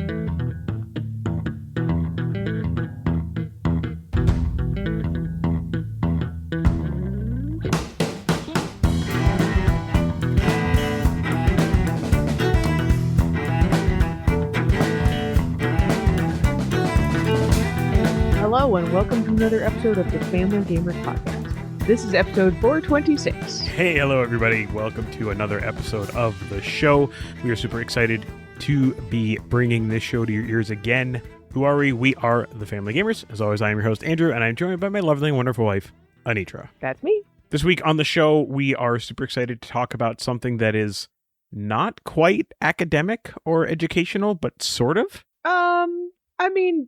Hello and welcome to another episode of the Family Gamers Podcast. This is episode 426. Hey, hello everybody. Welcome to another episode of the show. We are super excited to be bringing this show to your ears again. Who are we? We are the Family Gamers. As always, I am your host, Andrew, and I'm joined by my lovely and wonderful wife, Anitra. That's me. This week on the show, we are super excited to talk about something that is not quite academic or educational, but sort of.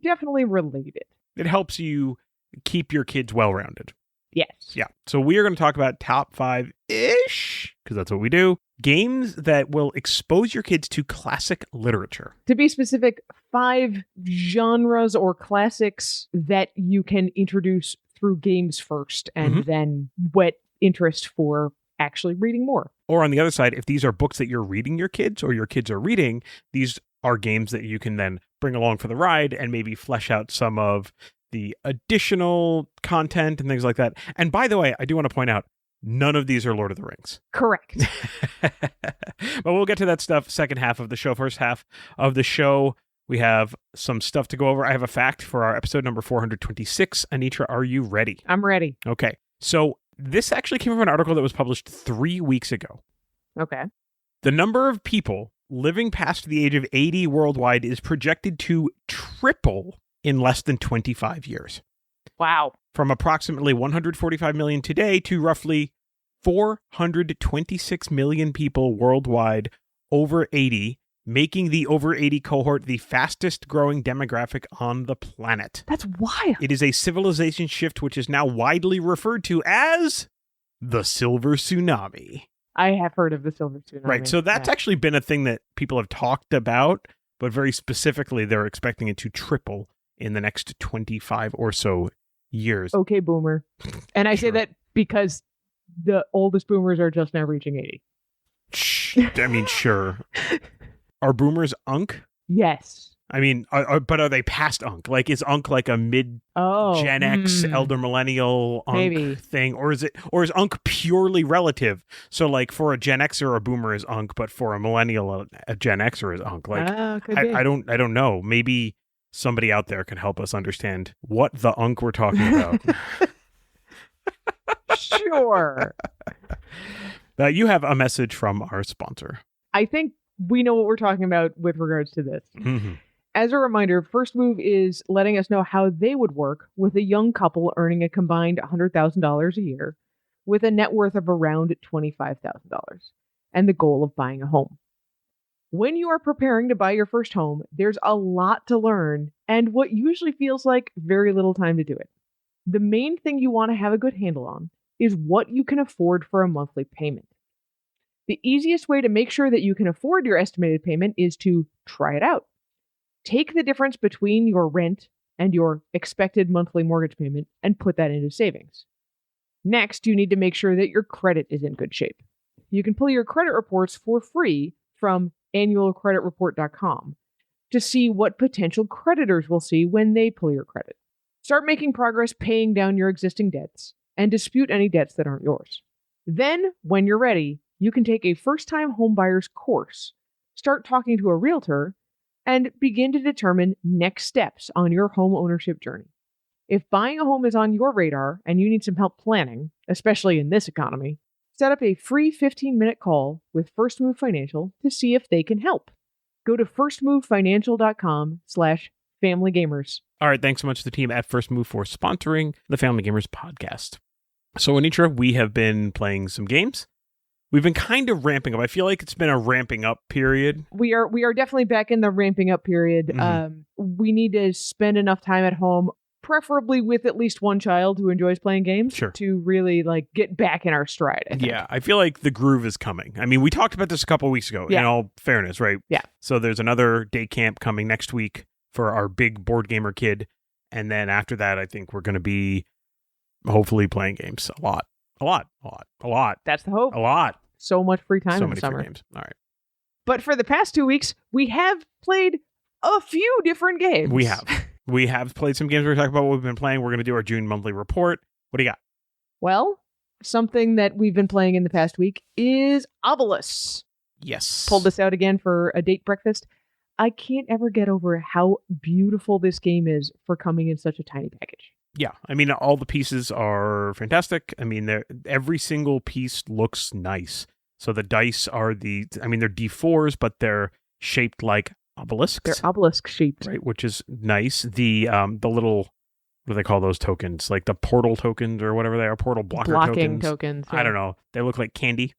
Definitely related. It helps you keep your kids well-rounded. Yes. Yeah. So we are going to talk about top 5-ish, because that's what we do, games that will expose your kids to classic literature. To be specific, 5 genres or classics that you can introduce through games first and then whet interest for actually reading more. Or on the other side, if these are books that you're reading your kids or your kids are reading, these are games that you can then bring along for the ride and maybe flesh out some of the additional content and things like that. And by the way, I do want to point out, none of these are Lord of the Rings. Correct. But we'll get to that stuff second half of the show. First half of the show, we have some stuff to go over. I have a fact for our episode number 426. Anitra, are you ready? I'm ready. Okay. So this actually came from an article that was published 3 weeks ago. Okay. The number of people living past the age of 80 worldwide is projected to triple in less than 25 years. Wow. From approximately 145 million today to roughly 426 million people worldwide over 80, making the over 80 cohort the fastest growing demographic on the planet. That's wild. It is a civilization shift which is now widely referred to as the Silver Tsunami. I have heard of the Silver Tsunami. Right, so that's actually been a thing that people have talked about, but very specifically, they're expecting it to triple in the next 25 or so years. Okay, boomer. And I say that because the oldest boomers are just now reaching 80. Sure. Are boomers Unk? Yes. But are they past Unk? Like, is Unk like a mid-Gen X, elder millennial Unk thing? Or is Unk purely relative? So, like, for a Gen Xer, a boomer is Unk, but for a millennial, a Gen Xer is Unk. Like, I don't know. Maybe somebody out there can help us understand what the Unk we're talking about. Sure. You have a message from our sponsor. I think we know what we're talking about with regards to this. Mm-hmm. As a reminder, First Move is letting us know how they would work with a young couple earning a combined $100,000 a year with a net worth of around $25,000 and the goal of buying a home. When you are preparing to buy your first home, there's a lot to learn and what usually feels like very little time to do it. The main thing you want to have a good handle on is what you can afford for a monthly payment. The easiest way to make sure that you can afford your estimated payment is to try it out. Take the difference between your rent and your expected monthly mortgage payment and put that into savings. Next, you need to make sure that your credit is in good shape. You can pull your credit reports for free from annualcreditreport.com to see what potential creditors will see when they pull your credit. Start making progress paying down your existing debts and dispute any debts that aren't yours. Then, when you're ready, you can take a first-time homebuyer's course, start talking to a realtor, and begin to determine next steps on your home ownership journey. If buying a home is on your radar and you need some help planning, especially in this economy, set up a free 15-minute call with First Move Financial to see if they can help. Go to firstmovefinancial.com/familygamers. All right, thanks so much to the team at First Move for sponsoring the Family Gamers podcast. So, Anitra, we have been playing some games. We've been kind of ramping up. I feel like it's been a ramping up period. We are definitely back in the ramping up period. Mm-hmm. We need to spend enough time at home, preferably with at least one child who enjoys playing games, to really get back in our stride. I think. Yeah, I feel like the groove is coming. I mean, we talked about this a couple of weeks ago, in all fairness, right? Yeah. So there's another day camp coming next week for our big board gamer kid. And then after that, I think we're going to be hopefully playing games a lot. That's the hope. A lot. So much free time so in many the summer. Free games. All right. But for the past 2 weeks, we have played a few different games. We have. We have played some games. We're talking about what we've been playing. We're going to do our June monthly report. What do you got? Well, something that we've been playing in the past week is Obelisk. Yes. Pulled this out again for a date breakfast. I can't ever get over how beautiful this game is for coming in such a tiny package. Yeah. I mean, all the pieces are fantastic. I mean, every single piece looks nice. So the dice are they're D4s, but they're shaped like obelisks. They're obelisk shaped. Right, which is nice. The little, what do they call those tokens? Like the portal tokens or whatever they are, portal blocking tokens. Yeah. I don't know. They look like candy.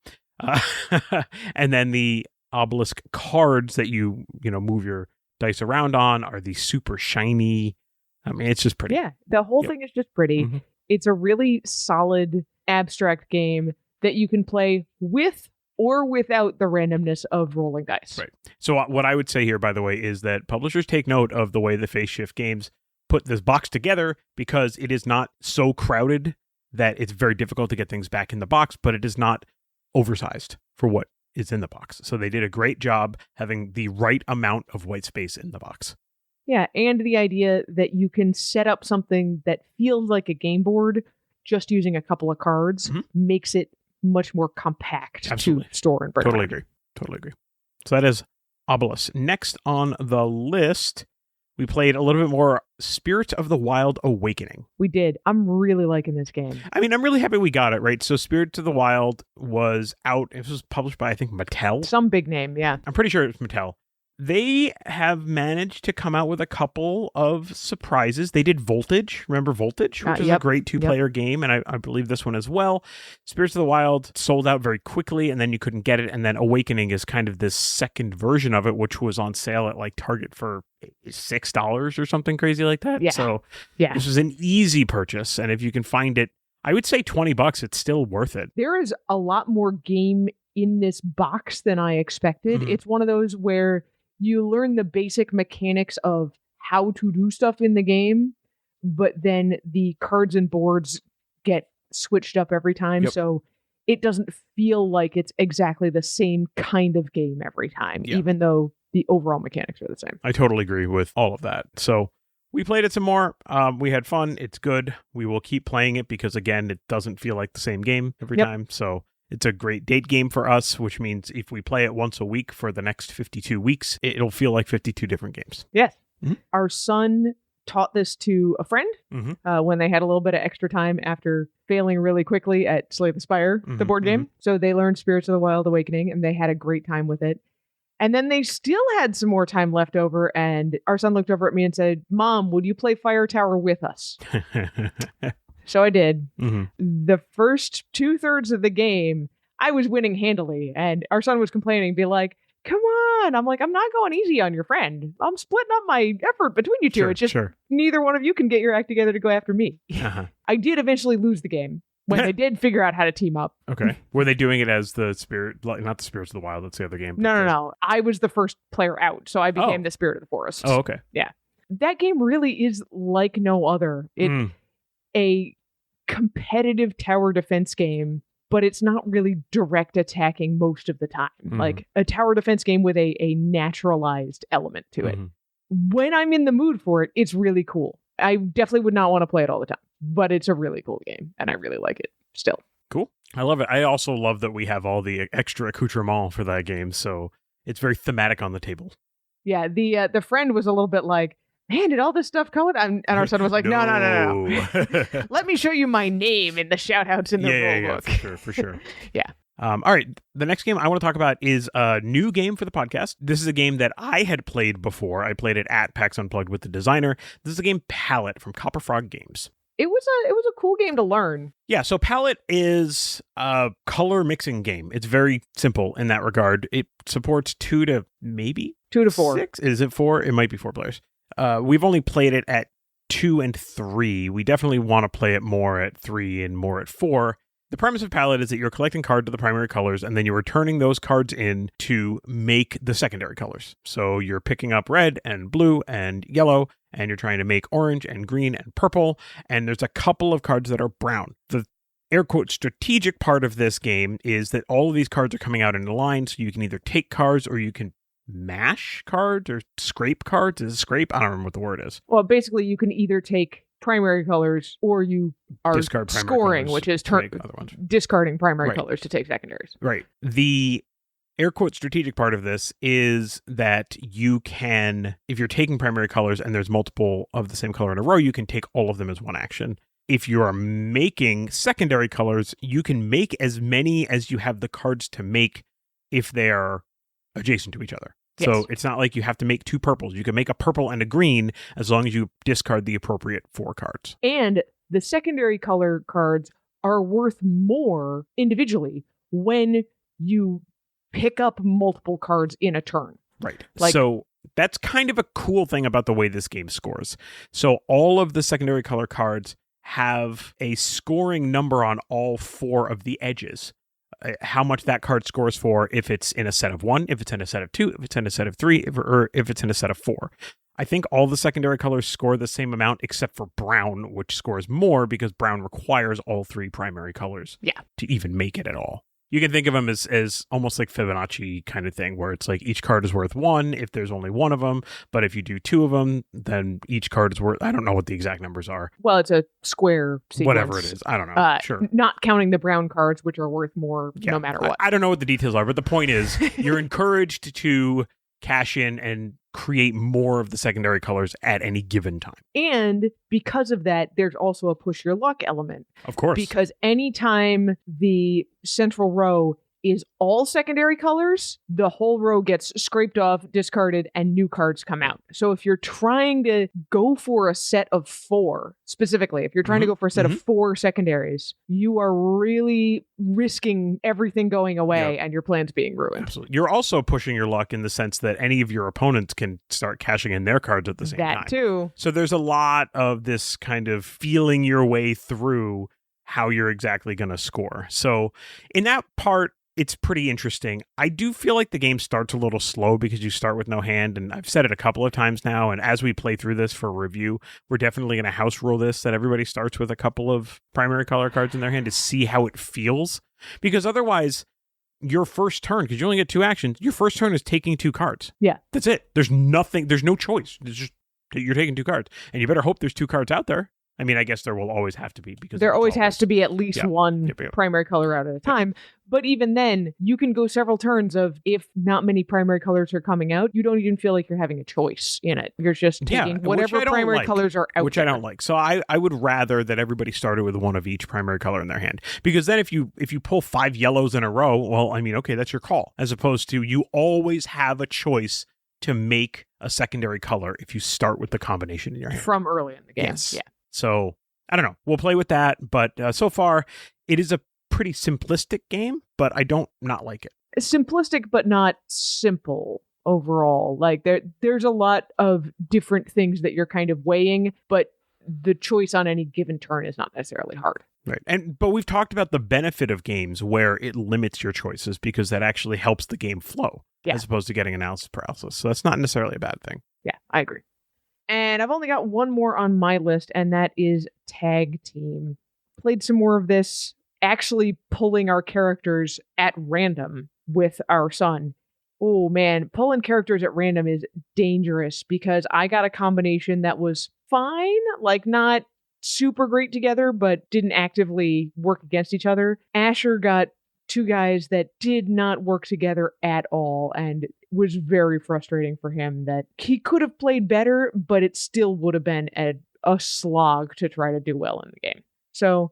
And then the obelisk cards that you move your dice around on are these super shiny. I mean, it's just pretty. Yeah, the whole thing is just pretty. Mm-hmm. It's a really solid abstract game that you can play with or without the randomness of rolling dice. Right. So what I would say here, by the way, is that publishers take note of the way the Phase Shift games put this box together, because it is not so crowded that it's very difficult to get things back in the box, but it is not oversized for what is in the box. So they did a great job having the right amount of white space in the box. Yeah, and the idea that you can set up something that feels like a game board just using a couple of cards makes it much more compact to store and bring. Totally agree. So that is Obelisk. Next on the list, we played a little bit more Spirit of the Wild Awakening. We did. I'm really liking this game. I mean, I'm really happy we got it, right? So Spirit of the Wild was out. It was published by, I think, Mattel. Some big name, yeah. I'm pretty sure it was Mattel. They have managed to come out with a couple of surprises. They did Voltage. Remember Voltage? Which is a great two-player game, and I believe this one as well. Spirits of the Wild sold out very quickly, and then you couldn't get it. And then Awakening is kind of this second version of it, which was on sale at like Target for $6 or something crazy like that. Yeah. So this is an easy purchase, and if you can find it, I would say $20, it's still worth it. There is a lot more game in this box than I expected. Mm-hmm. It's one of those where you learn the basic mechanics of how to do stuff in the game, but then the cards and boards get switched up every time. So it doesn't feel like it's exactly the same kind of game every time, even though the overall mechanics are the same. I totally agree with all of that. So we played it some more. We had fun. It's good. We will keep playing it because, again, it doesn't feel like the same game every time. So it's a great date game for us, which means if we play it once a week for the next 52 weeks, it'll feel like 52 different games. Yes. Mm-hmm. Our son taught this to a friend when they had a little bit of extra time after failing really quickly at Slay the Spire, the board game. So they learned Spirits of the Wild Awakening, and they had a great time with it. And then they still had some more time left over, and our son looked over at me and said, "Mom, would you play Fire Tower with us?" So I did. The first 2/3 of the game, I was winning handily, and our son was complaining, be like, "Come on." I'm like, "I'm not going easy on your friend. I'm splitting up my effort between you two. It's just neither one of you can get your act together to go after me." I did eventually lose the game when they did figure out how to team up. Okay. Were they doing it as the Spirit, not the Spirits of the Wild, that's the other game? No. I was the first player out, so I became the Spirit of the Forest. Oh, okay. Yeah. That game really is like no other. It's a competitive tower defense game, but it's not really direct attacking most of the time. Like a tower defense game with a naturalized element to it. When I'm in the mood for it, it's really cool. I definitely would not want to play it all the time, but it's a really cool game, and I really like it still. Cool. I love it. I also love that we have all the extra accoutrement for that game, so it's very thematic on the table. Yeah, the friend was a little bit like, "Man, did all this stuff come with?" And our son was like, no. Let me show you my name in the shout-outs in the rule book. For sure. Yeah. All right. The next game I want to talk about is a new game for the podcast. This is a game that I had played before. I played it at PAX Unplugged with the designer. This is the game Palette from Copper Frog Games. It was a cool game to learn. Yeah, so Palette is a color mixing game. It's very simple in that regard. It supports 2 to maybe 2 to 4. 6. Is it 4? It might be 4 players. We've only played it at 2 and 3. We definitely want to play it more at 3 and more at 4. The premise of Palette is that you're collecting cards to the primary colors, and then you're returning those cards in to make the secondary colors. So you're picking up red and blue and yellow, and you're trying to make orange and green and purple, and there's a couple of cards that are brown. The air quote strategic part of this game is that all of these cards are coming out in a line, so you can either take cards or you can mash cards or scrape cards. Is it scrape? I don't remember what the word is. Well, basically, you can either take primary colors or you are discard scoring, which is discarding primary colors to take secondaries. Right. The air quote strategic part of this is that you can, if you're taking primary colors and there's multiple of the same color in a row, you can take all of them as one action. If you are making secondary colors, you can make as many as you have the cards to make if they are adjacent to each other. Yes. So it's not like you have to make 2 purples. You can make a purple and a green as long as you discard the appropriate 4 cards. And the secondary color cards are worth more individually when you pick up multiple cards in a turn. Right. So that's kind of a cool thing about the way this game scores. So all of the secondary color cards have a scoring number on all 4 of the edges. How much that card scores for if it's in a set of 1, if it's in a set of 2, if it's in a set of 3, or if it's in a set of 4. I think all the secondary colors score the same amount except for brown, which scores more because brown requires all 3 primary colors to even make it at all. You can think of them as almost like Fibonacci kind of thing, where it's like each card is worth 1 if there's only 1 of them, but if you do 2 of them, then each card is worth, I don't know what the exact numbers are. Well, it's a square sequence. Whatever it is. I don't know. Sure. Not counting the brown cards, which are worth more no matter what. I don't know what the details are, but the point is you're encouraged to cash in and create more of the secondary colors at any given time. And because of that, there's also a push your luck element. Of course. Because anytime the central row is all secondary colors, the whole row gets scraped off, discarded, and new cards come out. So if you're trying to go for a set of 4, specifically, if you're trying to go for a set of 4 secondaries, you are really risking everything going away and your plans being ruined. Absolutely. You're also pushing your luck in the sense that any of your opponents can start cashing in their cards at the same time. That too. So there's a lot of this kind of feeling your way through how you're exactly going to score. So in that part, it's pretty interesting. I do feel like the game starts a little slow because you start with no hand, and I've said it a couple of times now, and as we play through this for review, we're definitely going to house rule this, that everybody starts with a couple of primary color cards in their hand to see how it feels, because otherwise, your first turn, because you only get 2 actions, your first turn is taking 2 cards. Yeah. That's it. There's nothing, there's no choice. It's just, you're taking 2 cards, and you better hope there's 2 cards out there. I mean, I guess there will always have to be, because there always has to be at least one primary color out at a time. But even then, you can go several turns of, if not many primary colors are coming out, you don't even feel like you're having a choice in it. You're just taking whatever primary colors are out which there. I don't like. So I would rather that everybody started with 1 of each primary color in their hand. Because then if you pull 5 yellows in a row, well, I mean, okay, that's your call. As opposed to you always have a choice to make a secondary color if you start with the combination in your hand. From early in the game. Yes. Yeah. So, I don't know. We'll play with that. But so far, it is a pretty simplistic game, but I don't not like it. Simplistic, but not simple overall. Like, there's a lot of different things that you're kind of weighing, but the choice on any given turn is not necessarily hard. Right. But we've talked about the benefit of games where it limits your choices because that actually helps the game flow as opposed to getting analysis paralysis. So that's not necessarily a bad thing. Yeah, I agree. And I've only got one more on my list, and that is Tag Team. Played some more of this, actually pulling our characters at random with our son. Oh man, pulling characters at random is dangerous because I got a combination that was fine, like not super great together, but didn't actively work against each other. Asher got 2 guys that did not work together at all, and was very frustrating for him that he could have played better, but it still would have been a slog to try to do well in the game. So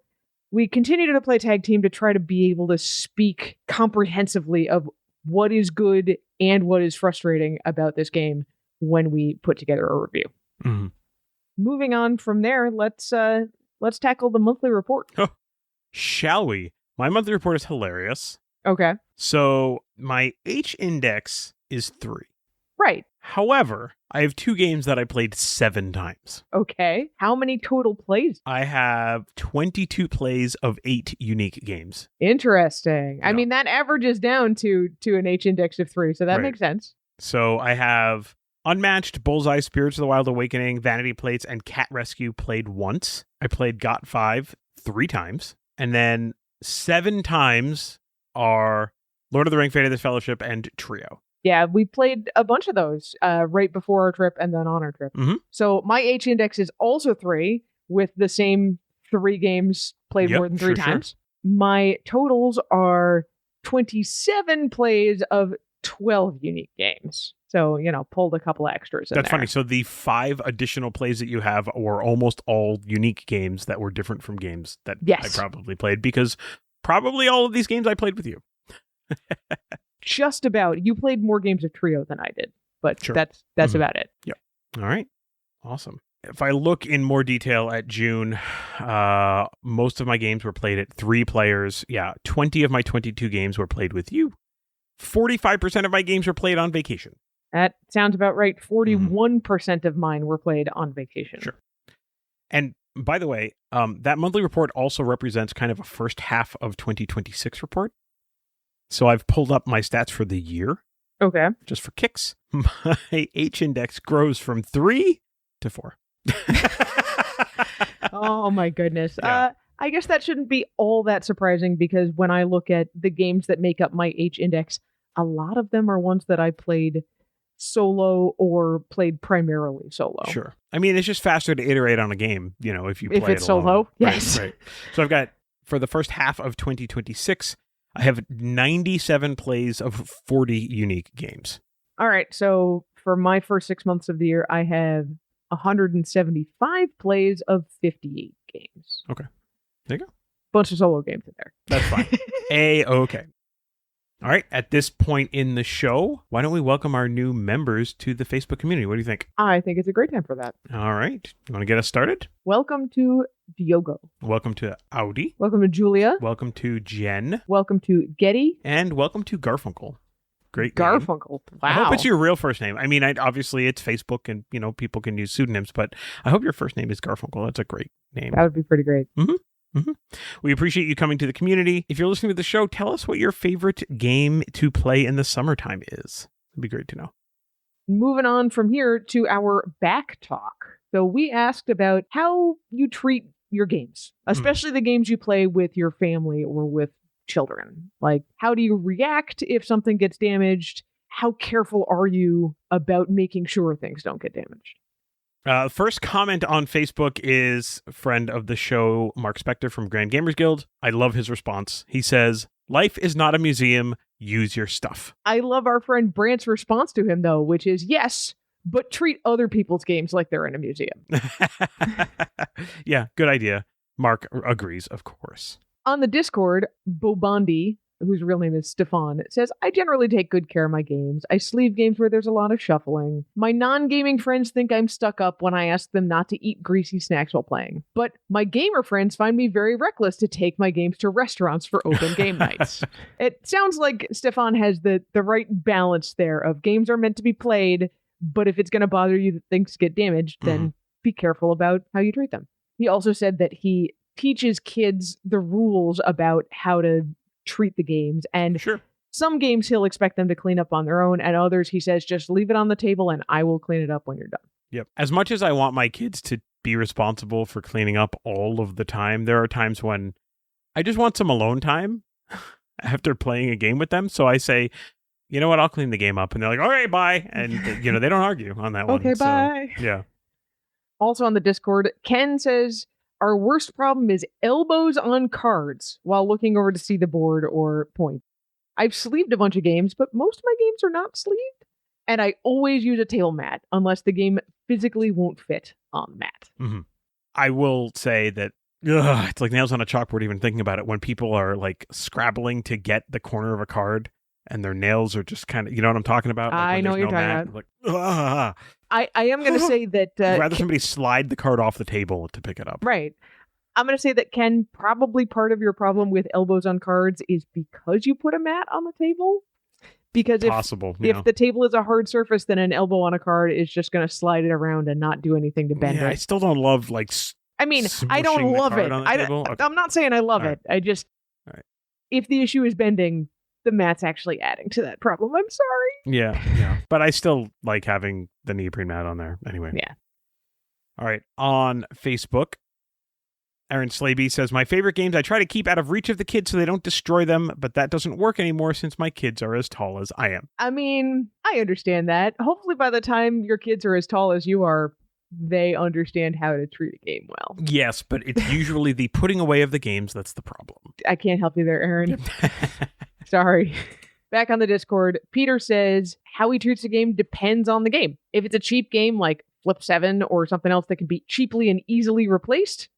we continue to play Tag Team to try to be able to speak comprehensively of what is good and what is frustrating about this game when we put together a review. Mm-hmm. Moving on from there, let's tackle the monthly report. Oh, shall we? My monthly report is hilarious. Okay. So my H index is 3. Right. However, I have 2 games that I played 7 times. Okay. How many total plays? I have 22 plays of 8 unique games. Interesting. Yeah. I mean, that averages down to an H index of 3, so that makes sense. So I have Unmatched, Bullseye, Spirits of the Wild Awakening, Vanity Plates, and Cat Rescue played once. I played Got 5 3 times. And then 7 times are Lord of the Ring, Fate of the Fellowship, and Trio. Yeah, we played a bunch of those right before our trip and then on our trip. Mm-hmm. So my H index is also 3 with the same 3 games played more than 3 times. Sure. My totals are 27 plays of 12 unique games. So, pulled a couple extras in That's there. funny. So the 5 additional plays that you have were almost all unique games that were different from games that I probably played, because probably all of these games I played with you. Just about. You played more games of Trio than I did, but sure. That's about it. Yep. All right. Awesome. If I look in more detail at June, most of my games were played at 3 players. Yeah, 20 of my 22 games were played with you. 45% of my games were played on vacation. That sounds about right. 41% of mine were played on vacation. Sure. And by the way, that monthly report also represents kind of a first half of 2026 report. So I've pulled up my stats for the year. Okay. Just for kicks. My H index grows from 3 to 4. Oh my goodness. Yeah. I guess that shouldn't be all that surprising, because when I look at the games that make up my H index, a lot of them are ones that I played solo or played primarily solo. Sure. I mean, it's just faster to iterate on a game, if you play if it's it solo. Alone. Yes. Right. So I've got, for the first half of 2026, I have 97 plays of 40 unique games. All right. So for my first 6 months of the year, I have 175 plays of 58 games. Okay. There you go. Bunch of solo games in there. That's fine. Okay. All right. At this point in the show, why don't we welcome our new members to the Facebook community? What do you think? I think it's a great time for that. All right. You want to get us started? Welcome to Diogo. Welcome to Audi. Welcome to Julia. Welcome to Jen. Welcome to Getty. And welcome to Garfunkel. Great Garfunkel. Name. Wow. I hope it's your real first name. I mean, obviously it's Facebook and, people can use pseudonyms, but I hope your first name is Garfunkel. That's a great name. That would be pretty great. Mm-hmm. Mm-hmm. We appreciate you coming to the community. If you're listening to the show, tell us what your favorite game to play in the summertime is. It'd be great to know. Moving on from here to our back talk. So we asked about how you treat your games, especially the games you play with your family or with children. Like, how do you react if something gets damaged? How careful are you about making sure things don't get damaged? First comment on Facebook is a friend of the show, Mark Spector from Grand Gamers Guild. I love his response. He says, "Life is not a museum. Use your stuff." I love our friend Brant's response to him, though, which is, yes, but treat other people's games like they're in a museum. Yeah, good idea. Mark agrees, of course. On the Discord, Bobondi, whose real name is Stefan, says, "I generally take good care of my games. I sleeve games where there's a lot of shuffling. My non-gaming friends think I'm stuck up when I ask them not to eat greasy snacks while playing. But my gamer friends find me very reckless to take my games to restaurants for open game nights." It sounds like Stefan has the right balance there of games are meant to be played, but if it's going to bother you that things get damaged, then be careful about how you treat them. He also said that he teaches kids the rules about how to treat the games, and some games he'll expect them to clean up on their own, and others he says just leave it on the table and I will clean it up when you're done. Yep. As much as I want my kids to be responsible for cleaning up all of the time, there are times when I just want some alone time after playing a game with them. So I say, you know what, I'll clean the game up, and they're like, all right, bye, and they don't argue on that one. Okay, bye. So, yeah. Also on the Discord, Ken says, "Our worst problem is elbows on cards while looking over to see the board or point. I've sleeved a bunch of games, but most of my games are not sleeved. And I always use a table mat unless the game physically won't fit on the mat." Mm-hmm. I will say that it's like nails on a chalkboard even thinking about it when people are like scrabbling to get the corner of a card and their nails are just kind of, you know what I'm talking about? Like I know what you're talking about. Like, I am going to say that... I'd rather somebody slide the card off the table to pick it up. Right. I'm going to say that, Ken, probably part of your problem with elbows on cards is because you put a mat on the table. Because if the table is a hard surface, then an elbow on a card is just going to slide it around and not do anything to bend it. I still don't love I don't love it. I'm not saying I love it. I just... If the issue is bending, the mat's actually adding to that problem. I'm sorry. Yeah. But I still like having the neoprene mat on there anyway. Yeah. All right. On Facebook, Aaron Slaby says, my favorite games I try to keep out of reach of the kids so they don't destroy them, but that doesn't work anymore since my kids are as tall as I am. I mean, I understand that. Hopefully by the time your kids are as tall as you are, they understand how to treat a game well. Yes, but it's usually the putting away of the games that's the problem. I can't help you there, Aaron. Sorry. Back on the Discord, Peter says how he treats the game depends on the game. If it's a cheap game like Flip 7 or something else that can be cheaply and easily replaced,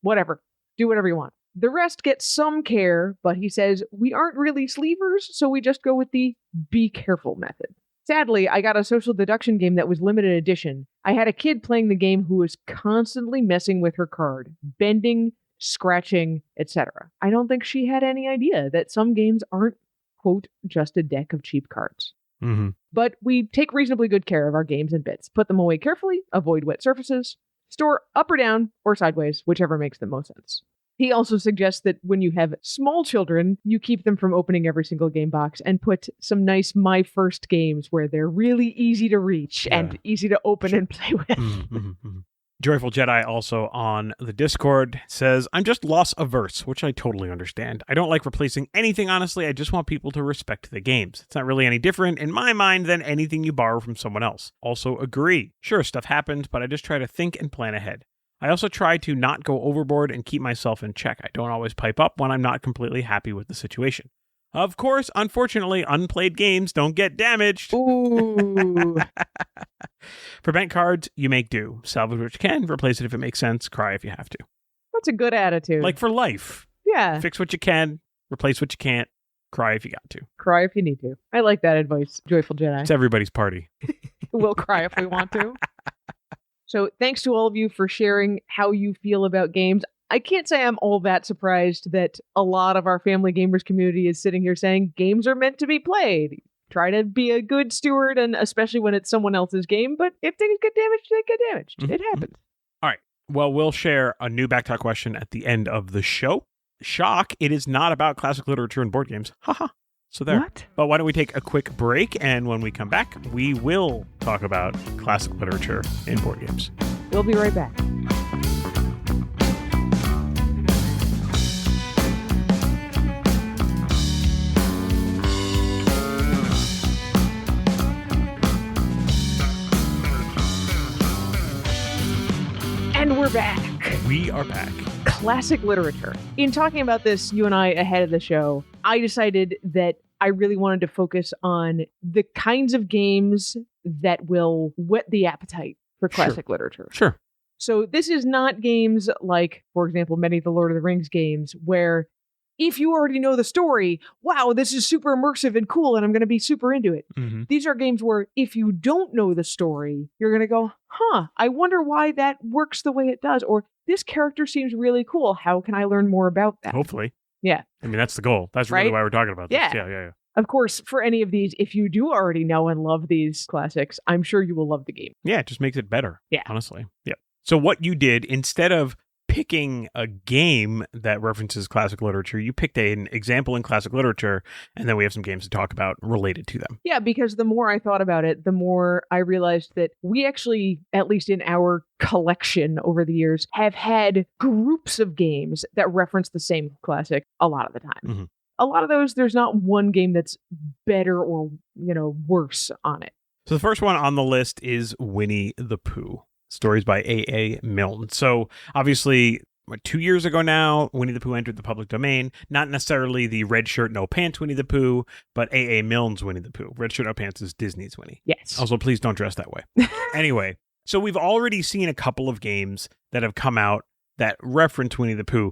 whatever. Do whatever you want. The rest get some care, but he says, we aren't really sleevers, so we just go with the be careful method. Sadly, I got a social deduction game that was limited edition. I had a kid playing the game who was constantly messing with her card, bending, scratching, etc. I don't think she had any idea that some games aren't, quote, just a deck of cheap cards. Mm-hmm. But we take reasonably good care of our games and bits. Put them away carefully, avoid wet surfaces, store up or down or sideways, whichever makes the most sense. He also suggests that when you have small children, you keep them from opening every single game box and put some nice My First games where they're really easy to reach and easy to open and play with. Mm-hmm. Joyful Jedi also on the Discord says, I'm just loss averse, which I totally understand. I don't like replacing anything, honestly. I just want people to respect the games. It's not really any different in my mind than anything you borrow from someone else. Also agree. Sure, stuff happens, but I just try to think and plan ahead. I also try to not go overboard and keep myself in check. I don't always pipe up when I'm not completely happy with the situation. Of course, unfortunately, unplayed games don't get damaged. Ooh. For bent cards, you make do. Salvage what you can, replace it if it makes sense, cry if you have to. That's a good attitude. Like for life. Yeah. Fix what you can, replace what you can't, cry if you got to. Cry if you need to. I like that advice, Joyful Jedi. It's everybody's party. We'll cry if we want to. So thanks to all of you for sharing how you feel about games. I can't say I'm all that surprised that a lot of our family gamers community is sitting here saying games are meant to be played. Try to be a good steward, and especially when it's someone else's game. But if things get damaged, they get damaged. Mm-hmm. It happens. All right. Well, we'll share a new Backtalk question at the end of the show. Shock, it is not about classic literature and board games. Haha. So there. What? But why don't we take a quick break, and when we come back, we will talk about classic literature and board games. We'll be right back. And we're back. We are back. Classic literature. In talking about this, you and I, ahead of the show, I decided that I really wanted to focus on the kinds of games that will whet the appetite for classic literature. Sure. So this is not games like, for example, many of the Lord of the Rings games, where if you already know the story, wow, this is super immersive and cool, and I'm going to be super into it. Mm-hmm. These are games where if you don't know the story, you're going to go, I wonder why that works the way it does, or this character seems really cool. How can I learn more about that? Hopefully. Yeah. I mean, that's the goal. That's really why we're talking about this. Yeah. Of course, for any of these, if you do already know and love these classics, I'm sure you will love the game. Yeah, it just makes it better. Yeah. Honestly. Yeah. So what you did, instead of picking a game that references classic literature, you picked an example in classic literature, and then we have some games to talk about related to them. Yeah, because the more I thought about it, the more I realized that we actually, at least in our collection over the years, have had groups of games that reference the same classic a lot of the time. Mm-hmm. A lot of those, there's not one game that's better or, worse on it. So the first one on the list is Winnie the Pooh. Stories by A.A. Milne. So obviously, 2 years ago now, Winnie the Pooh entered the public domain. Not necessarily the red shirt, no pants Winnie the Pooh, but A.A. Milne's Winnie the Pooh. Red shirt, no pants is Disney's Winnie. Yes. Also, please don't dress that way. Anyway, so we've already seen a couple of games that have come out that reference Winnie the Pooh.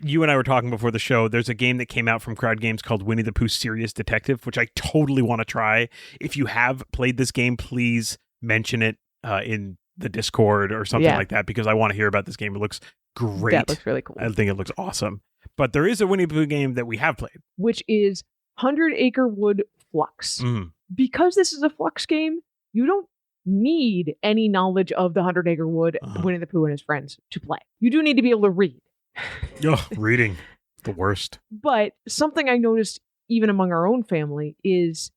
You and I were talking before the show. There's a game that came out from Crowd Games called Winnie the Pooh Serious Detective, which I totally want to try. If you have played this game, please mention it in the Discord or something like that, because I want to hear about this game. It looks great. That looks really cool. I think it looks awesome. But there is a Winnie the Pooh game that we have played, which is 100 Acre Wood Flux. Mm. Because this is a Flux game, you don't need any knowledge of the 100 Acre Wood, Winnie the Pooh and his friends to play. You do need to be able to read. Reading. The worst. But something I noticed even among our own family is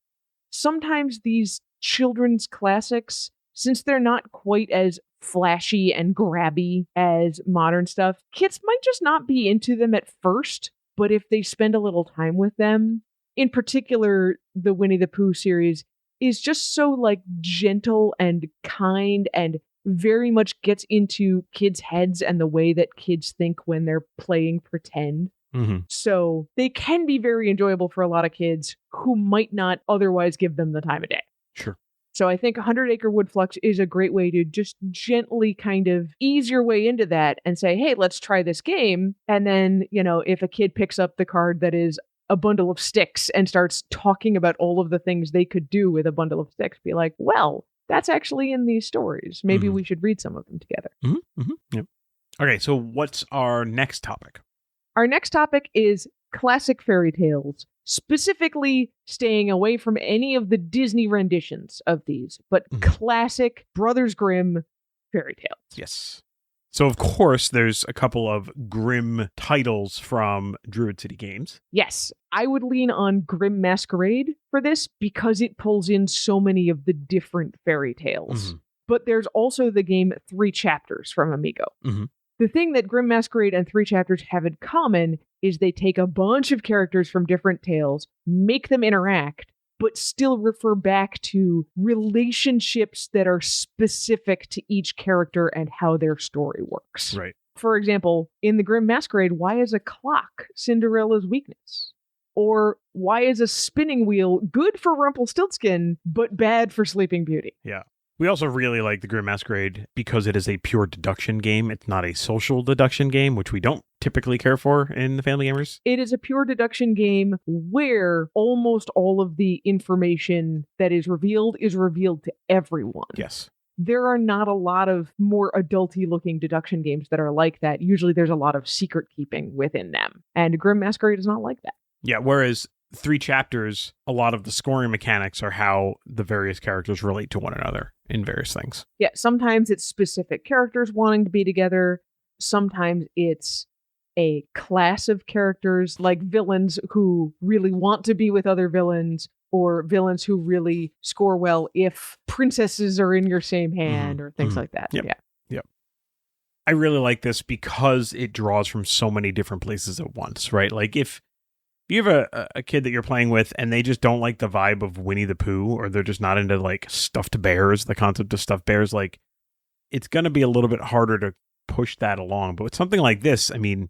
sometimes these children's classics, since they're not quite as flashy and grabby as modern stuff, kids might just not be into them at first. But if they spend a little time with them, in particular, the Winnie the Pooh series is just so like gentle and kind and very much gets into kids' heads and the way that kids think when they're playing pretend. Mm-hmm. So they can be very enjoyable for a lot of kids who might not otherwise give them the time of day. Sure. So I think 100 Acre Wood Flux is a great way to just gently kind of ease your way into that and say, hey, let's try this game. And then, if a kid picks up the card that is a bundle of sticks and starts talking about all of the things they could do with a bundle of sticks, be like, well, that's actually in these stories. Maybe we should read some of them together. Mm-hmm. Mm-hmm. Yep. Okay, so what's our next topic? Our next topic is classic fairy tales, specifically staying away from any of the Disney renditions of these, but classic Brothers Grimm fairy tales. Yes. So, of course, there's a couple of Grimm titles from Druid City Games. Yes, I would lean on Grimm Masquerade for this because it pulls in so many of the different fairy tales. Mm-hmm. But there's also the game 3 Chapters from Amigo. Mm-hmm. The thing that Grimm Masquerade and 3 Chapters have in common is they take a bunch of characters from different tales, make them interact, but still refer back to relationships that are specific to each character and how their story works. Right. For example, in the Grimm Masquerade, why is a clock Cinderella's weakness? Or why is a spinning wheel good for Rumpelstiltskin, but bad for Sleeping Beauty? Yeah. We also really like the Grimm Masquerade because it is a pure deduction game. It's not a social deduction game, which we don't typically care for in the Family Gamers. It is a pure deduction game where almost all of the information that is revealed to everyone. Yes. There are not a lot of more adulty looking deduction games that are like that. Usually there's a lot of secret keeping within them. And Grimm Masquerade is not like that. Yeah, whereas 3 Chapters, a lot of the scoring mechanics are how the various characters relate to one another in various things. Yeah, sometimes it's specific characters wanting to be together. Sometimes it's a class of characters, like villains who really want to be with other villains, or villains who really score well if princesses are in your same hand, or things like that. Yep. Yeah. Yep. I really like this because it draws from so many different places at once, right? Like if you have a kid that you're playing with and they just don't like the vibe of Winnie the Pooh, or they're just not into like stuffed bears, the concept of stuffed bears, like it's going to be a little bit harder to push that along. But with something like this, I mean,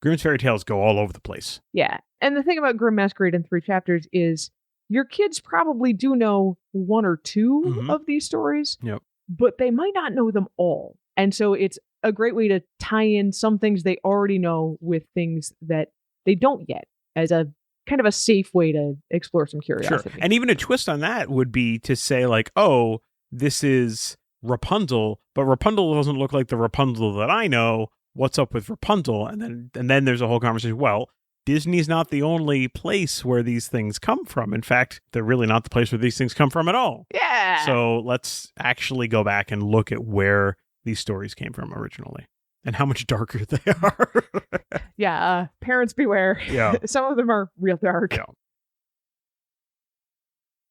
Grimm's fairy tales go all over the place. Yeah. And the thing about Grimm Masquerade in 3 Chapters is your kids probably do know 1 or 2 of these stories, but they might not know them all. And so it's a great way to tie in some things they already know with things that they don't yet, as a kind of a safe way to explore some curiosity. Sure. And even a twist on that would be to say like, oh, this is Rapunzel, but Rapunzel doesn't look like the Rapunzel that I know. What's up with Rapunzel? And then there's a whole conversation. Well, Disney's not the only place where these things come from. In fact, they're really not the place where these things come from at all. Yeah. So let's actually go back and look at where these stories came from originally and how much darker they are. Yeah, parents beware. Yeah. Some of them are real dark. Yeah.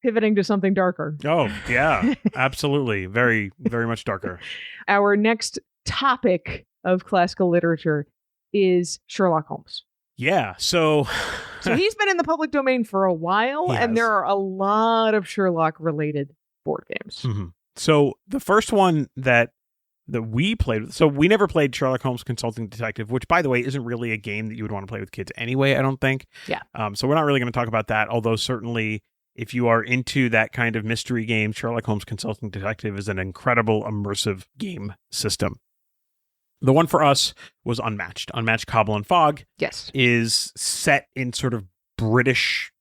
Pivoting to something darker. Oh, yeah, absolutely. Very, very much darker. Our next topic of classical literature is Sherlock Holmes. Yeah, so he's been in the public domain for a while, and there are a lot of Sherlock-related board games. Mm-hmm. So the first one that we played, so we never played Sherlock Holmes Consulting Detective, which, by the way, isn't really a game that you would want to play with kids anyway, I don't think. Yeah. So we're not really going to talk about that, although certainly if you are into that kind of mystery game, Sherlock Holmes Consulting Detective is an incredible immersive game system. The one for us was Unmatched. Unmatched Cobble and Fog is set in sort of British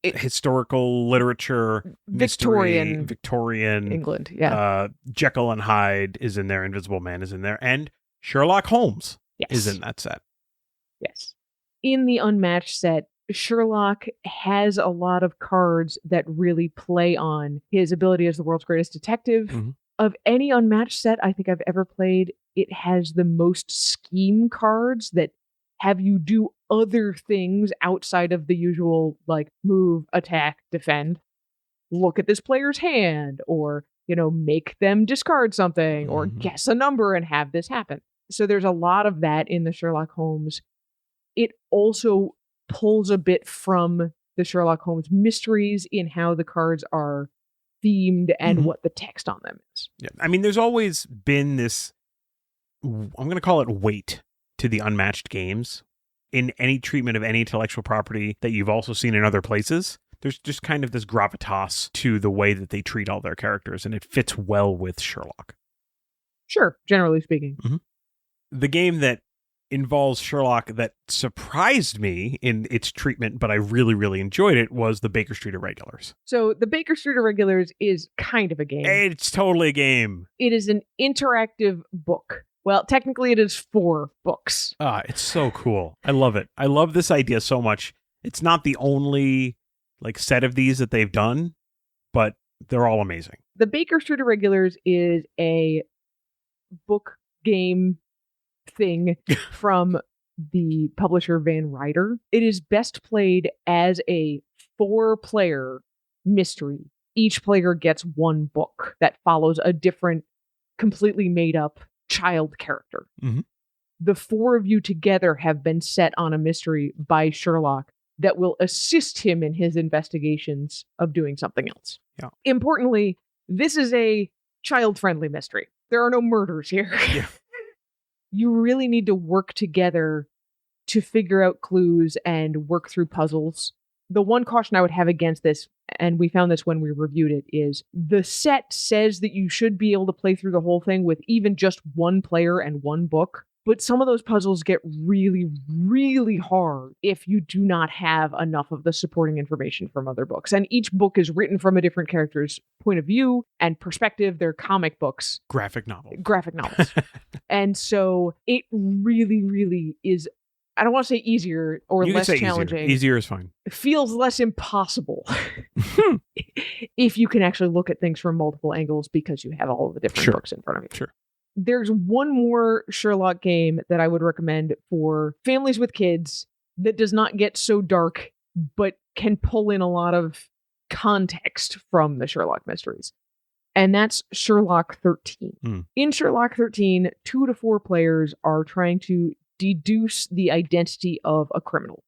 historical literature, Victorian England. Yeah. Jekyll and Hyde is in there. Invisible Man is in there. And Sherlock Holmes is in that set. Yes. In the Unmatched set, Sherlock has a lot of cards that really play on his ability as the world's greatest detective. Mm-hmm. Of any Unmatched set I think I've ever played, it has the most scheme cards that have you do other things outside of the usual, like, move, attack, defend. Look at this player's hand, or make them discard something or guess a number and have this happen. So there's a lot of that in the Sherlock Holmes. It also pulls a bit from the Sherlock Holmes mysteries in how the cards are themed and what the text on them is. Yeah. I mean, there's always been this, I'm going to call it weight to the unmatched games in any treatment of any intellectual property that you've also seen in other places. There's just kind of this gravitas to the way that they treat all their characters, and it fits well with Sherlock. Sure, generally speaking. The game that involves Sherlock that surprised me in its treatment, but I really, really enjoyed it, was the Baker Street Irregulars. So the Baker Street Irregulars is kind of a game. It's totally a game. It is an interactive book. Well, technically it is 4 books. It's so cool. I love it. I love this idea so much. It's not the only set of these that they've done, but they're all amazing. The Baker Street Irregulars is a book game thing from the publisher Van Ryder. It is best played as a 4-player mystery. Each player gets 1 book that follows a different, completely made up child character. The 4 of you together have been set on a mystery by Sherlock that will assist him in his investigations of doing something else. Yeah. Importantly, this is a child-friendly mystery. There are no murders here. Yeah. You really need to work together to figure out clues and work through puzzles. The one caution I would have against this, and we found this when we reviewed it, is the set says that you should be able to play through the whole thing with even just 1 player and 1 book. But some of those puzzles get really, really hard if you do not have enough of the supporting information from other books. And each book is written from a different character's point of view and perspective. They're comic books. Graphic novels. And so it really, really is, I don't want to say easier or less challenging. Easier is fine. It feels less impossible if you can actually look at things from multiple angles because you have all of the different books in front of you. Sure. There's one more Sherlock game that I would recommend for families with kids that does not get so dark, but can pull in a lot of context from the Sherlock mysteries. And that's Sherlock 13. In Sherlock 13, 2 to 4 players are trying to deduce the identity of a criminal,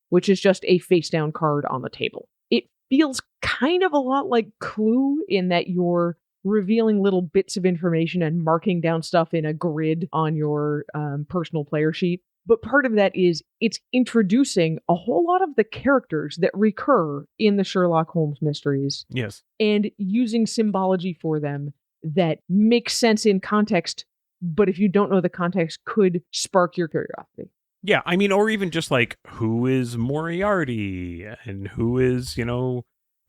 which is just a face-down card on the table. It feels kind of a lot like Clue in that you're revealing little bits of information and marking down stuff in a grid on your personal player sheet. But part of that is it's introducing a whole lot of the characters that recur in the Sherlock Holmes mysteries. Yes. And using symbology for them that makes sense in context, but if you don't know the context, could spark your curiosity. Yeah, I mean, or even just who is Moriarty and who is,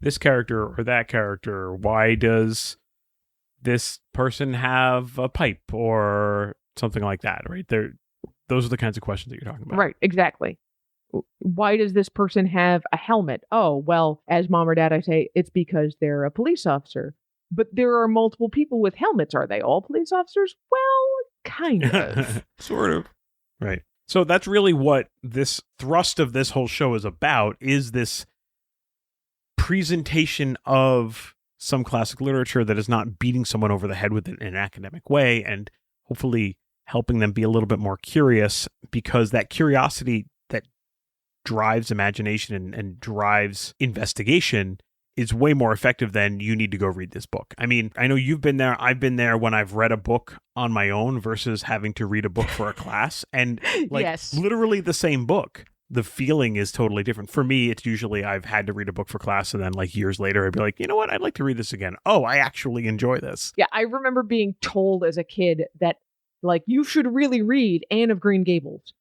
this character or that character? Why does this person have a pipe or something like that, right? Those are the kinds of questions that you're talking about. Right, exactly. Why does this person have a helmet? Oh, well, as mom or dad, I say, it's because they're a police officer. But there are multiple people with helmets. Are they all police officers? Well, kind of. Sort of. Right. So that's really what this thrust of this whole show is about, is this presentation of some classic literature that is not beating someone over the head with it in an academic way, and hopefully helping them be a little bit more curious, because that curiosity that drives imagination and drives investigation is way more effective than you need to go read this book. I mean, I know you've been there. I've been there when I've read a book on my own versus having to read a book for a class, and literally the same book. The feeling is totally different. For me, it's usually I've had to read a book for class, and then years later, I'd be like, you know what? I'd like to read this again. Oh, I actually enjoy this. Yeah, I remember being told as a kid that you should really read Anne of Green Gables.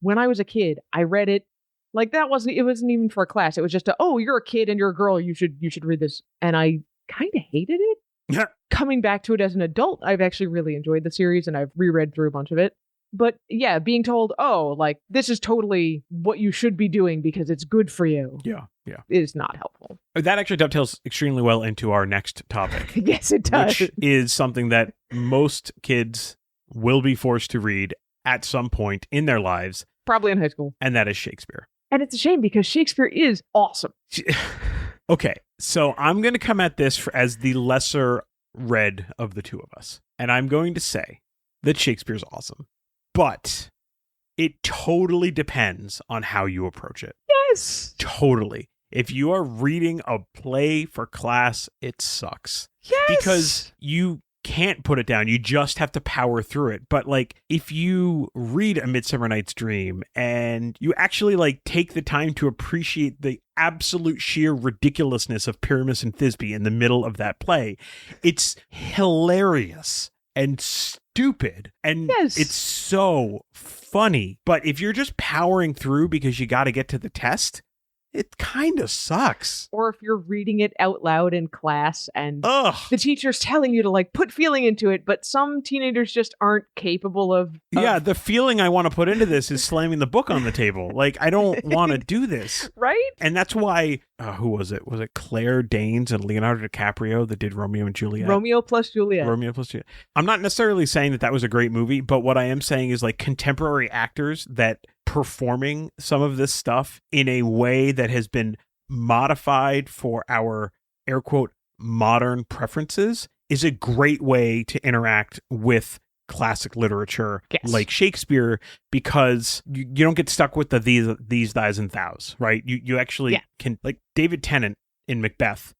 When I was a kid, I read it. It wasn't even for a class. It was just you're a kid and you're a girl. You should read this. And I kind of hated it. Yeah. Coming back to it as an adult, I've actually really enjoyed the series, and I've reread through a bunch of it. But yeah, being told, this is totally what you should be doing because it's good for you. Yeah. Is not helpful. That actually dovetails extremely well into our next topic. Yes, it does. Which is something that most kids will be forced to read at some point in their lives. Probably in high school. And that is Shakespeare. And it's a shame because Shakespeare is awesome. Okay, so I'm going to come at this as the lesser read of the two of us. And I'm going to say that Shakespeare's awesome. But it totally depends on how you approach it. Yes. Totally. If you are reading a play for class, it sucks. Yes. Because you can't put it down. You just have to power through it. But like, if you read A Midsummer Night's Dream and you actually like take the time to appreciate the absolute sheer ridiculousness of Pyramus and Thisbe in the middle of that play, it's hilarious and stupid. And it's so funny. But if you're just powering through because you got to get to the test, it kind of sucks. Or if you're reading it out loud in class and the teacher's telling you to like put feeling into it, but some teenagers just aren't capable of... Yeah, the feeling I want to put into this is slamming the book on the table. Like, I don't want to do this. Right? And that's why, who was it? Was it Claire Danes and Leonardo DiCaprio that did Romeo and Juliet? Romeo plus Juliet. I'm not necessarily saying that that was a great movie, but what I am saying is like contemporary actors that performing some of this stuff in a way that has been modified for our air quote modern preferences is a great way to interact with classic literature like Shakespeare, because you don't get stuck with the these, thys, and thous, right? You actually can, like David Tennant in Macbeth.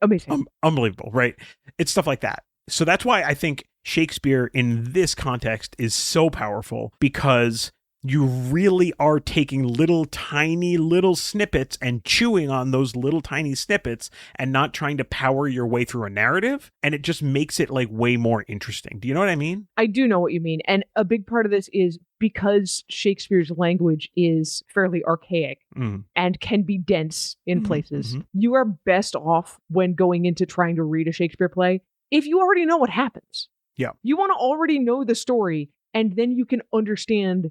Amazing. Unbelievable, right? It's stuff like that. So that's why I think Shakespeare in this context is so powerful, because you really are taking little snippets and chewing on those little tiny snippets and not trying to power your way through a narrative. And it just makes it like way more interesting. Do you know what I mean? I do know what you mean. And a big part of this is because Shakespeare's language is fairly archaic and can be dense in places. You are best off when going into trying to read a Shakespeare play if you already know what happens. Yeah. You want to already know the story, and then you can understand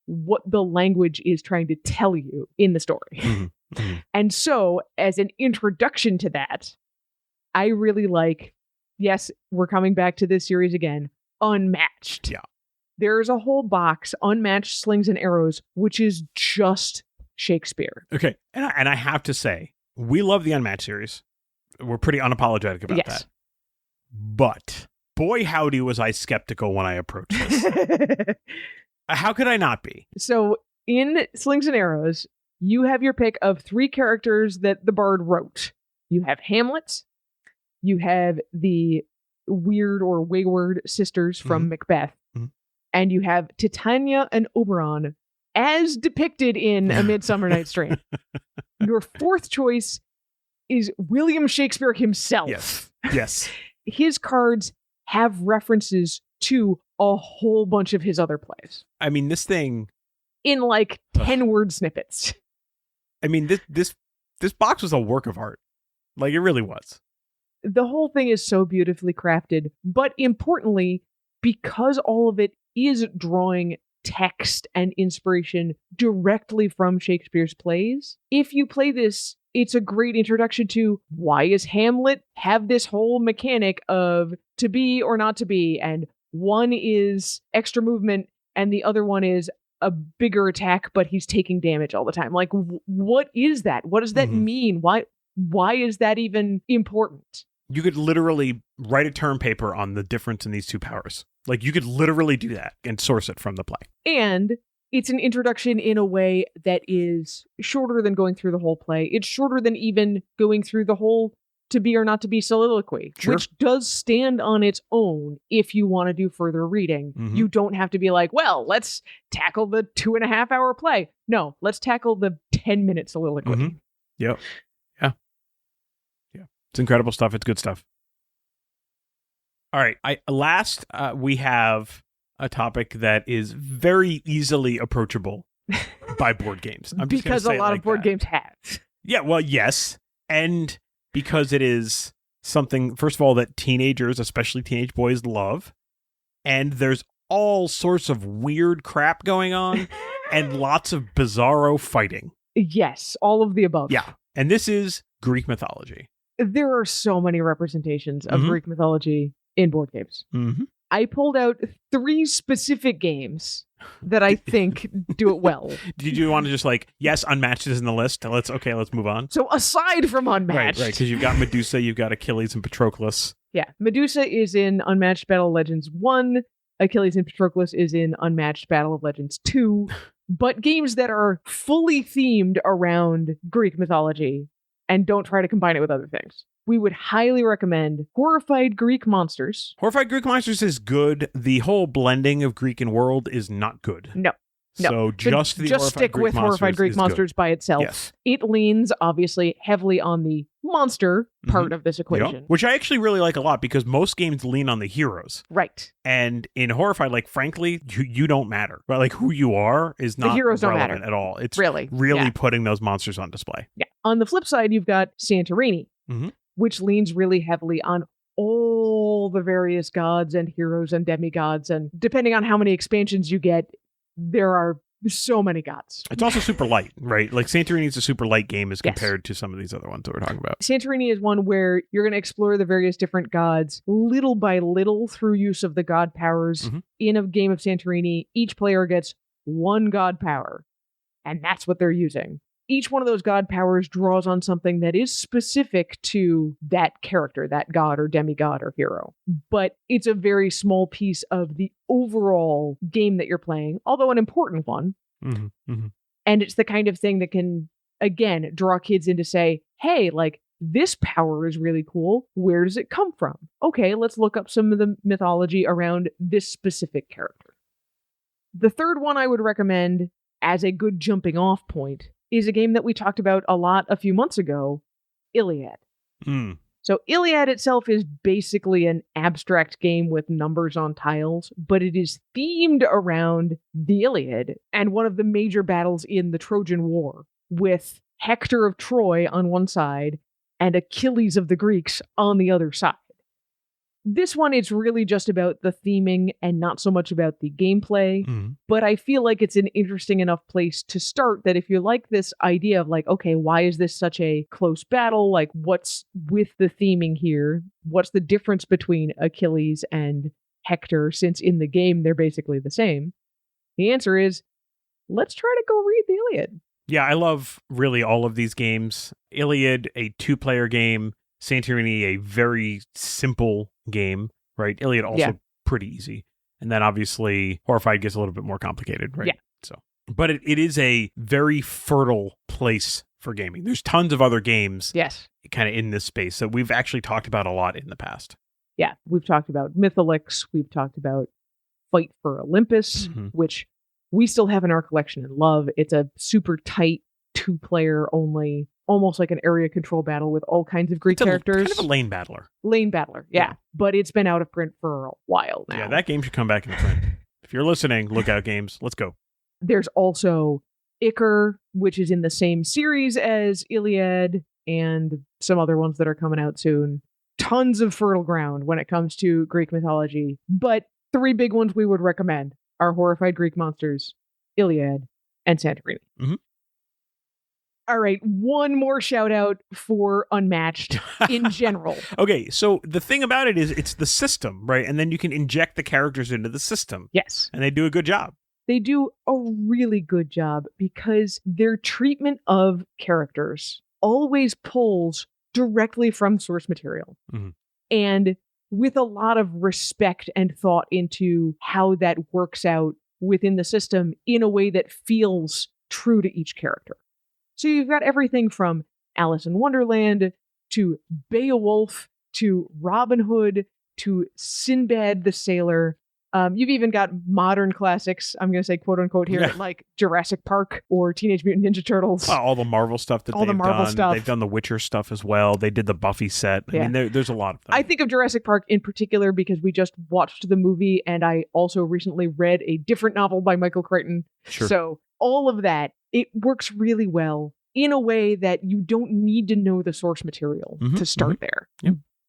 what the language is trying to tell you in the story. And so, as an introduction to that, I really like, yes, we're coming back to this series again, Unmatched. Yeah. There's a whole box, Unmatched Slings and Arrows, which is just Shakespeare. Okay. And I have to say, we love the Unmatched series. We're pretty unapologetic about that. But boy, howdy, was I skeptical when I approached this. How could I not be? So in Slings and Arrows, you have your pick of 3 characters that the bard wrote. You have Hamlet, you have the weird or wayward sisters from Macbeth, and you have Titania and Oberon as depicted in A Midsummer Night's Dream. Your 4th choice is William Shakespeare himself. Yes. His cards have references to a whole bunch of his other plays. I mean, this thing in like 10 word snippets. I mean, this box was a work of art. Like, it really was. The whole thing is so beautifully crafted, but importantly, because all of it is drawing text and inspiration directly from Shakespeare's plays, if you play this, it's a great introduction to why is Hamlet have this whole mechanic of to be or not to be, and one is extra movement and the other one is a bigger attack, but he's taking damage all the time. Like, what is that? What does that mean? Why is that even important? You could literally write a term paper on the difference in these two powers. Like, you could literally do that and source it from the play. And it's an introduction in a way that is shorter than going through the whole play. It's shorter than even going through the whole to be or not to be soliloquy, which does stand on its own if you want to do further reading. You don't have to be like, well, let's tackle the 2.5 hour play. No, let's tackle the 10-minute soliloquy. Yep. Yeah. It's incredible stuff. It's good stuff. All right. We have a topic that is very easily approachable by board games. Because a lot of board games have. Yeah, well, yes. And because it is something, first of all, that teenagers, especially teenage boys, love. And there's all sorts of weird crap going on and lots of bizarro fighting. Yes, all of the above. Yeah. And this is Greek mythology. There are so many representations of Greek mythology in board games. I pulled out 3 specific games that I think do it well. Did you want to just like, yes, Unmatched is in the list. Let's move on. So aside from Unmatched. Right, because you've got Medusa, you've got Achilles and Patroclus. Yeah. Medusa is in Unmatched Battle of Legends 1. Achilles and Patroclus is in Unmatched Battle of Legends 2. But games that are fully themed around Greek mythology and don't try to combine it with other things. We would highly recommend Horrified Greek Monsters. Horrified Greek Monsters is good. The whole blending of Greek and world is not good. No. So just stick with Horrified Greek Monsters by itself. Yes. It leans, obviously, heavily on the monster part of this equation. Yep. Which I actually really like a lot because most games lean on the heroes. Right. And in Horrified, like, frankly, you don't matter. But, like, who you are is not the heroes relevant don't matter at all. It's really putting those monsters on display. Yeah. On the flip side, you've got Santorini, which leans really heavily on all the various gods and heroes and demigods. And depending on how many expansions you get, there are so many gods. It's also super light, right? Like Santorini is a super light game as compared to some of these other ones that we're talking about. Santorini is one where you're going to explore the various different gods little by little through use of the god powers. In a game of Santorini, each player gets one god power, and that's what they're using. Each one of those god powers draws on something that is specific to that character, that god or demigod or hero. But it's a very small piece of the overall game that you're playing, although an important one. And it's the kind of thing that can, again, draw kids into say, hey, like, this power is really cool. Where does it come from? Okay, let's look up some of the mythology around this specific character. The third one I would recommend as a good jumping off point is a game that we talked about a lot a few months ago, Iliad. So Iliad itself is basically an abstract game with numbers on tiles, but it is themed around the Iliad and one of the major battles in the Trojan War, with Hector of Troy on one side and Achilles of the Greeks on the other side. This one, it's really just about the theming and not so much about the gameplay. But I feel like it's an interesting enough place to start that if you like this idea of like, okay, why is this such a close battle? Like, what's with the theming here? What's the difference between Achilles and Hector, since in the game they're basically the same? The answer is, let's try to go read the Iliad. Yeah, I love really all of these games. Iliad, a 2-player game. Santorini, a very simple game, right? Iliad also pretty easy. And then obviously Horrified gets a little bit more complicated, right? Yeah. So, but it is a very fertile place for gaming. There's tons of other games kind of in this space that we've actually talked about a lot in the past. Yeah, we've talked about Mythalix, we've talked about Fight for Olympus, which we still have in our collection and love. It's a super tight 2-player only, almost like an area control battle with all kinds of Greek characters. Kind of a lane battler. Lane battler, yeah. But it's been out of print for a while now. Yeah, that game should come back into print. If you're listening, Lookout Games, let's go. There's also Icar, which is in the same series as Iliad, and some other ones that are coming out soon. Tons of fertile ground when it comes to Greek mythology. But 3 big ones we would recommend are Horrified Greek Monsters, Iliad, and Santorini. All right, one more shout out for Unmatched in general. Okay, so the thing about it is it's the system, right? And then you can inject the characters into the system. Yes. And they do a good job. They do a really good job because their treatment of characters always pulls directly from source material. And with a lot of respect and thought into how that works out within the system in a way that feels true to each character. So you've got everything from Alice in Wonderland to Beowulf to Robin Hood to Sinbad the Sailor. You've even got modern classics, I'm going to say quote unquote here, like Jurassic Park or Teenage Mutant Ninja Turtles. All the Marvel stuff that they've done. They've done the Witcher stuff as well. They did the Buffy set. I mean, there's a lot of them. I think of Jurassic Park in particular because we just watched the movie and I also recently read a different novel by Michael Crichton. Sure. So all of that, it works really well in a way that you don't need to know the source material to start there.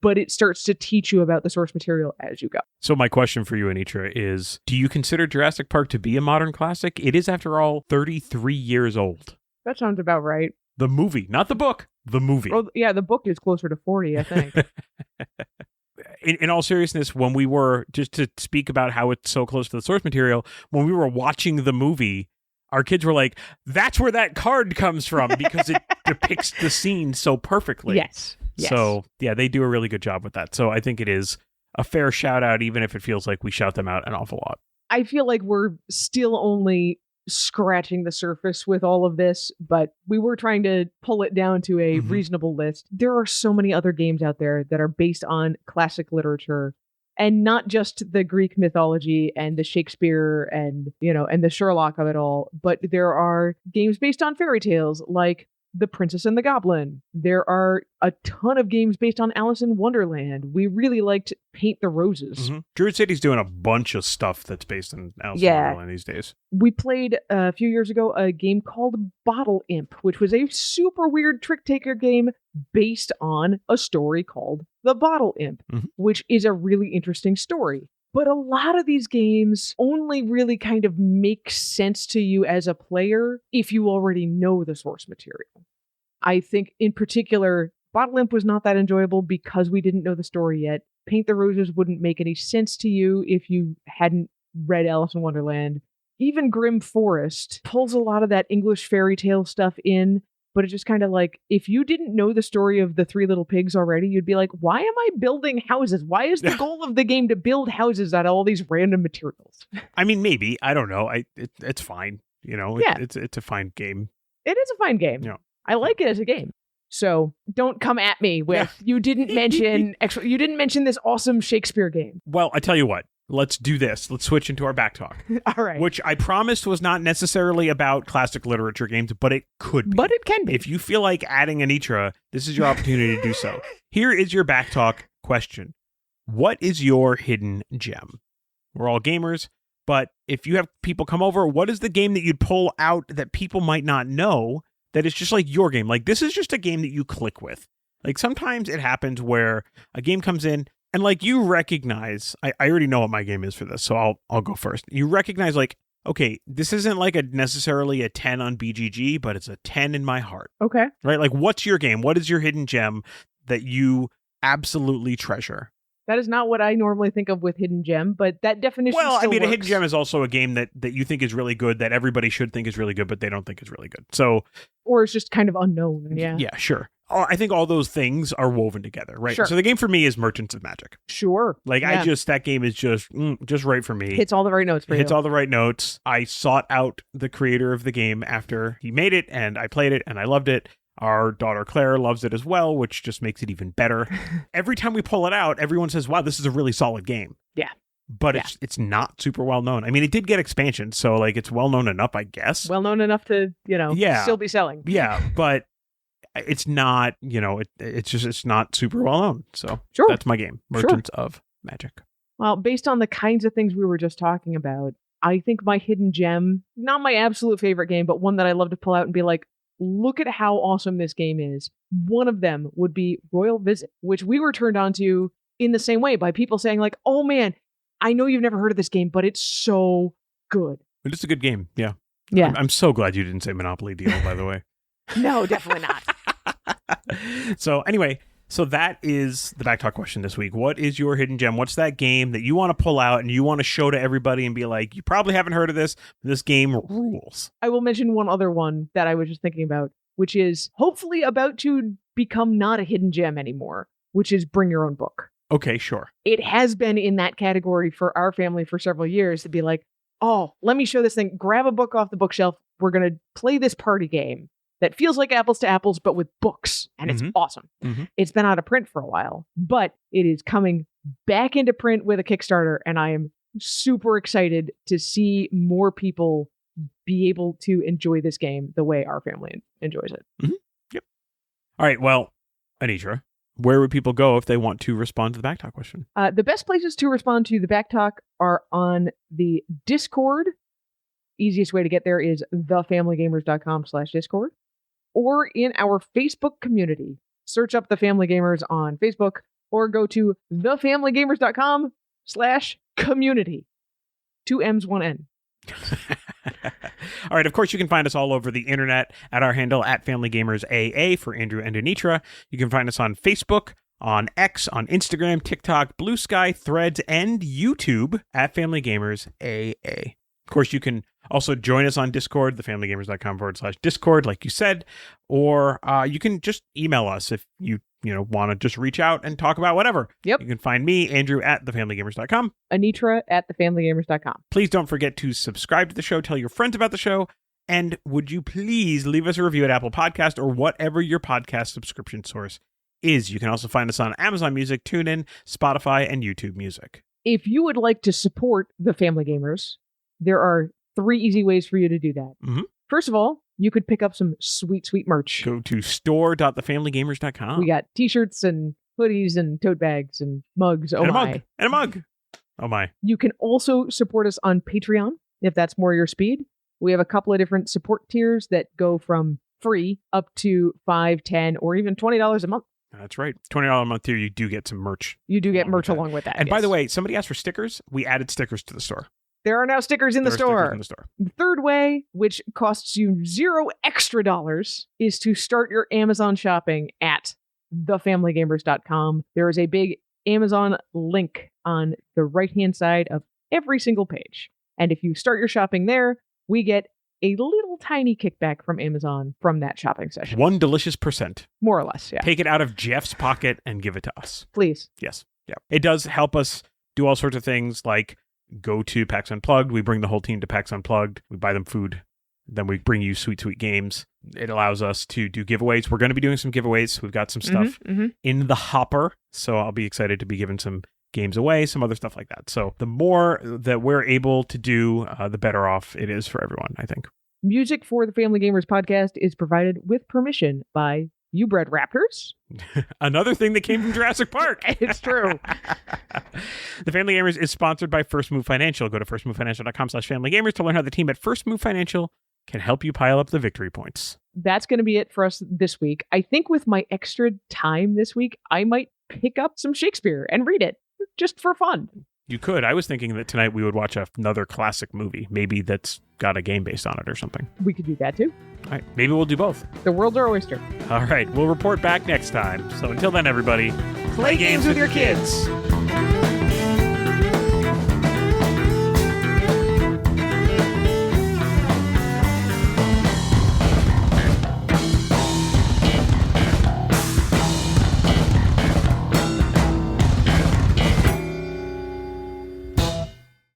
But it starts to teach you about the source material as you go. So my question for you, Anitra, is do you consider Jurassic Park to be a modern classic? It is, after all, 33 years old. That sounds about right. The movie, not the book, the movie. Oh, yeah, the book is closer to 40, I think. In all seriousness, when we were, just to speak about how it's so close to the source material, when we were watching the movie, our kids were like, that's where that card comes from because it depicts the scene so perfectly. Yes. Yes. So, yeah, they do a really good job with that. So I think it is a fair shout out, even if it feels like we shout them out an awful lot. I feel like we're still only scratching the surface with all of this, but we were trying to pull it down to a reasonable list. There are so many other games out there that are based on classic literature, and not just the Greek mythology and the Shakespeare and, and the Sherlock of it all, but there are games based on fairy tales like The Princess and the Goblin. There are a ton of games based on Alice in Wonderland. We really liked Paint the Roses. Druid City's doing a bunch of stuff that's based on Alice in Wonderland these days. We played a few years ago a game called Bottle Imp, which was a super weird trick taker game based on a story called The Bottle Imp, which is a really interesting story. But a lot of these games only really kind of make sense to you as a player if you already know the source material. I think in particular, Bottle Imp was not that enjoyable because we didn't know the story yet. Paint the Roses wouldn't make any sense to you if you hadn't read Alice in Wonderland. Even Grim Forest pulls a lot of that English fairy tale stuff in, but it's just kind of like, if you didn't know the story of the Three Little Pigs already, you'd be like, why am I building houses? Why is the goal of the game to build houses out of all these random materials? I mean, maybe. I don't know. It's fine. It's a fine game. It is a fine game. Yeah. I like it as a game. So don't come at me with, you didn't mention this awesome Shakespeare game. Well, I tell you what. Let's do this. Let's switch into our back talk. All right. Which I promised was not necessarily about classic literature games, but it could be. But it can be. If you feel like adding Anitra, this is your opportunity to do so. Here is your back talk question. What is your hidden gem? We're all gamers, but if you have people come over, what is the game that you'd pull out that people might not know that is just like your game? Like, this is just a game that you click with. Like, sometimes it happens where a game comes in, and like you recognize, I already know what my game is for this, so I'll go first. You recognize like, okay, this isn't like necessarily a 10 on BGG, but it's a 10 in my heart. Okay. Right? Like, what's your game? What is your hidden gem that you absolutely treasure? That is not what I normally think of with hidden gem, but that definition still works. A hidden gem is also a game that you think is really good, that everybody should think is really good, but they don't think is really good. So, or it's just kind of unknown. Yeah. Yeah, sure. I think all those things are woven together, right? Sure. So the game for me is Merchants of Magic. Sure. Like, yeah. that game is just right for me. Hits all the right notes for you. Hits all the right notes. I sought out the creator of the game after he made it, and I played it, and I loved it. Our daughter Claire loves it as well, which just makes it even better. Every time we pull it out, everyone says, wow, this is a really solid game. Yeah. But it's not super well known. I mean, it did get expansion, so like it's well known enough, I guess. Well known enough to, still be selling. Yeah, but it's not, it's not super well known. So sure. That's my game, Merchants of Magic. Well, based on the kinds of things we were just talking about, I think my hidden gem, not my absolute favorite game, but one that I love to pull out and be like, look at how awesome this game is. One of them would be Royal Visit, which we were turned on to in the same way by people saying like, oh man, I know you've never heard of this game, but it's so good. It is a good game. Yeah. Yeah. I'm so glad you didn't say Monopoly Deal, by the way. No, definitely not. So anyway, that is the Backtalk question this week. What is your hidden gem? What's that game that you want to pull out and you want to show to everybody and be like, you probably haven't heard of this, but this game rules? I will mention one other one that I was just thinking about, which is hopefully about to become not a hidden gem anymore, which is Bring Your Own Book. Okay, sure. It has been in that category for our family for several years to be like, oh, let me show this thing. Grab a book off the bookshelf. We're going to play this party game that feels like apples to apples, but with books. And it's awesome. It's been out of print for a while, but it is coming back into print with a Kickstarter. And I am super excited to see more people be able to enjoy this game the way our family enjoys it. Yep. All right. Well, Anitra, where would people go if they want to respond to the Backtalk question? The best places to respond to the Backtalk are on the Discord. Easiest way to get there is thefamilygamers.com/Discord. Or in our Facebook community. Search up The Family Gamers on Facebook or go to thefamilygamers.com/community. 2 M's, 1 N. All right. Of course, you can find us all over the internet at our handle at FamilyGamersAA for Andrew and Anitra. You can find us on Facebook, on X, on Instagram, TikTok, Blue Sky, Threads, and YouTube at FamilyGamersAA. Of course, you can also join us on Discord, thefamilygamers.com/Discord, like you said, or you can just email us if you want to just reach out and talk about whatever. Yep. You can find me, Andrew, at thefamilygamers.com. Anitra at thefamilygamers.com. Please don't forget to subscribe to the show, tell your friends about the show, and would you please leave us a review at Apple Podcast or whatever your podcast subscription source is. You can also find us on Amazon Music, TuneIn, Spotify, and YouTube Music. If you would like to support the Family Gamers, there are 3 easy ways for you to do that. Mm-hmm. First of all, you could pick up some sweet, sweet merch. Go to store.thefamilygamers.com. We got t-shirts and hoodies and tote bags and mugs. Oh, and my. Mug. And a mug. Oh, my. You can also support us on Patreon, if that's more your speed. We have a couple of different support tiers that go from free up to $5, $10, or even $20 a month. That's right. $20 a month tier, you do get some merch. You do get merch along with that. And by the way, somebody asked for stickers. We added stickers to the store. There are now stickers in the store. The third way, which costs you $0 extra, is to start your Amazon shopping at thefamilygamers.com. There is a big Amazon link on the right-hand side of every single page. And if you start your shopping there, we get a little tiny kickback from Amazon from that shopping session. 1 delicious %. More or less, yeah. Take it out of Jeff's pocket and give it to us. Please. Yes. Yeah. It does help us do all sorts of things like go to PAX Unplugged. We bring the whole team to PAX Unplugged. We buy them food. Then we bring you sweet, sweet games. It allows us to do giveaways. We're going to be doing some giveaways. We've got some stuff in the hopper. So I'll be excited to be giving some games away, some other stuff like that. So the more that we're able to do, the better off it is for everyone, I think. Music for the Family Gamers podcast is provided with permission by You Bred Raptors. Another thing that came from Jurassic Park. It's true. The Family Gamers is sponsored by First Move Financial. Go to firstmovefinancial.com/familygamers to learn how the team at First Move Financial can help you pile up the victory points. That's going to be it for us this week. I think with my extra time this week, I might pick up some Shakespeare and read it just for fun. You could. I was thinking that tonight we would watch another classic movie, maybe that's got a game based on it or something. We could do that too. All right. Maybe we'll do both. The world's our oyster. All right. We'll report back next time. So until then, everybody, play games with your kids.